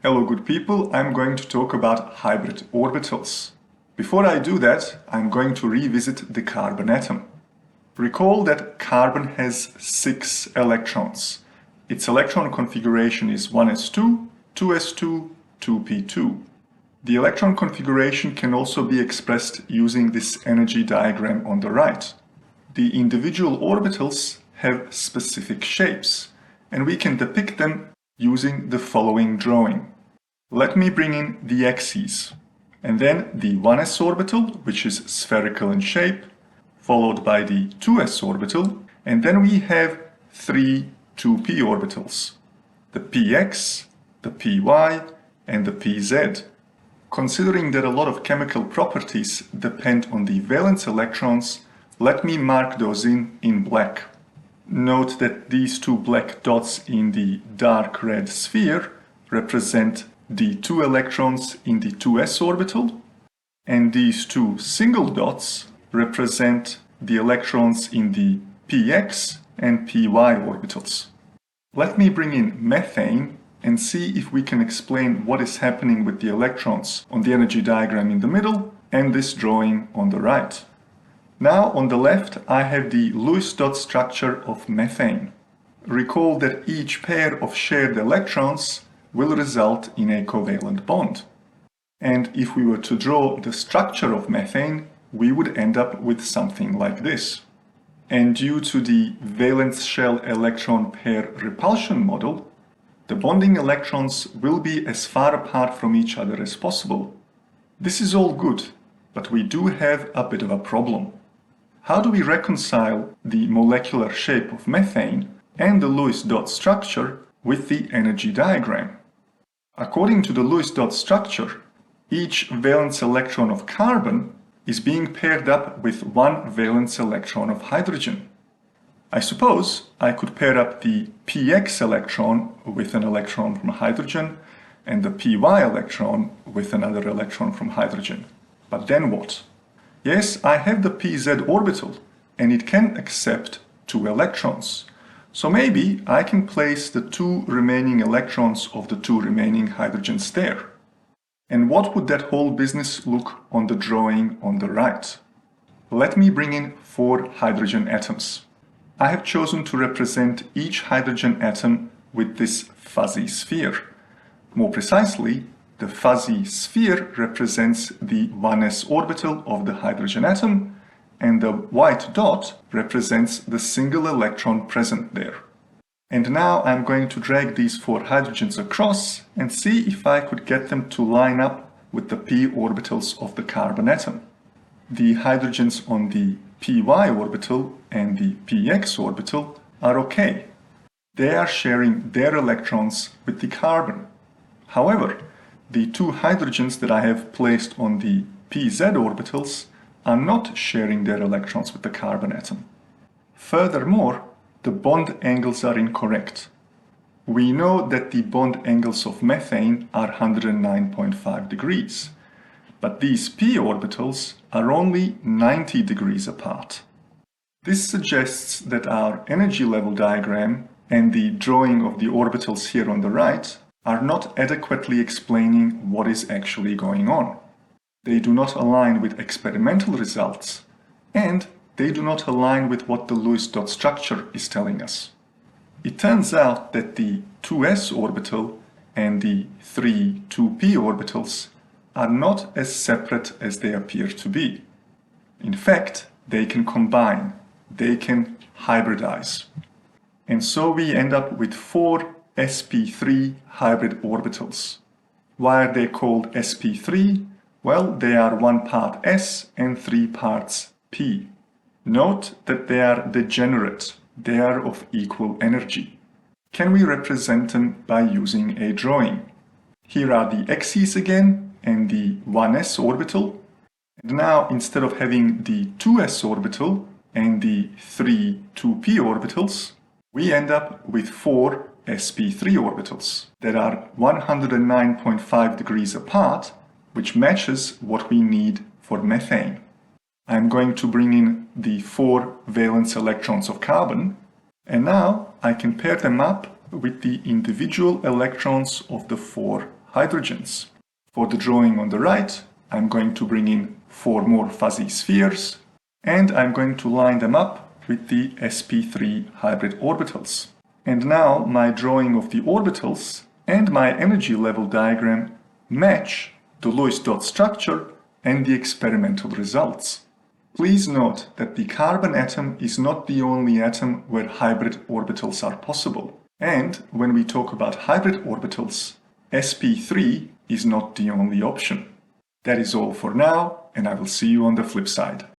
Hello good people, I'm going to talk about hybrid orbitals. Before I do that, I'm going to revisit the carbon atom. Recall that carbon has 6 electrons. Its electron configuration is 1s2, 2s2, 2p2. The electron configuration can also be expressed using this energy diagram on the right. The individual orbitals have specific shapes, and we can depict them using the following drawing. Let me bring in the axes, and then the 1s orbital, which is spherical in shape, followed by the 2s orbital, and then we have 3 2p orbitals, the px, the py, and the pz. Considering that a lot of chemical properties depend on the valence electrons, let me mark those in black. Note that these 2 black dots in the dark red sphere represent the 2 electrons in the 2s orbital, and these 2 single dots represent the electrons in the px and py orbitals. Let me bring in methane and see if we can explain what is happening with the electrons on the energy diagram in the middle and this drawing on the right. Now on the left I have the Lewis dot structure of methane. Recall that each pair of shared electrons will result in a covalent bond. And if we were to draw the structure of methane, we would end up with something like this. And due to the valence shell electron pair repulsion model, the bonding electrons will be as far apart from each other as possible. This is all good, but we do have a bit of a problem. How do we reconcile the molecular shape of methane and the Lewis dot structure with the energy diagram? According to the Lewis dot structure, each valence electron of carbon is being paired up with 1 valence electron of hydrogen. I suppose I could pair up the px electron with an electron from hydrogen and the py electron with another electron from hydrogen. But then what? Yes, I have the pz orbital and it can accept 2 electrons. So maybe I can place the 2 remaining electrons of the 2 remaining hydrogens there. And what would that whole business look on the drawing on the right? Let me bring in 4 hydrogen atoms. I have chosen to represent each hydrogen atom with this fuzzy sphere. More precisely, the fuzzy sphere represents the 1s orbital of the hydrogen atom, and the white dot represents the single electron present there. And now I'm going to drag these 4 hydrogens across and see if I could get them to line up with the p orbitals of the carbon atom. The hydrogens on the py orbital and the px orbital are okay. They are sharing their electrons with the carbon. However, the 2 hydrogens that I have placed on the pz orbitals are not sharing their electrons with the carbon atom. Furthermore, the bond angles are incorrect. We know that the bond angles of methane are 109.5 degrees, but these p orbitals are only 90 degrees apart. This suggests that our energy level diagram and the drawing of the orbitals here on the right are not adequately explaining what is actually going on. They do not align with experimental results, and they do not align with what the Lewis dot structure is telling us. It turns out that the 2s orbital and the 3 2p orbitals are not as separate as they appear to be. In fact, they can combine, they can hybridize. And so we end up with 4 sp3 hybrid orbitals. Why are they called sp3? Well, they are 1 part s and 3 parts p. Note that they are degenerate, they are of equal energy. Can we represent them by using a drawing? Here are the axes again and the 1s orbital. And now instead of having the 2s orbital and the 3 2p orbitals, we end up with 4 sp3 orbitals that are 109.5 degrees apart, which matches what we need for methane. I'm going to bring in the 4 valence electrons of carbon, and now I can pair them up with the individual electrons of the 4 hydrogens. For the drawing on the right, I'm going to bring in 4 more fuzzy spheres, and I'm going to line them up with the sp3 hybrid orbitals. And now my drawing of the orbitals and my energy level diagram match the Lewis dot structure and the experimental results. Please note that the carbon atom is not the only atom where hybrid orbitals are possible. And when we talk about hybrid orbitals, sp3 is not the only option. That is all for now, and I will see you on the flip side.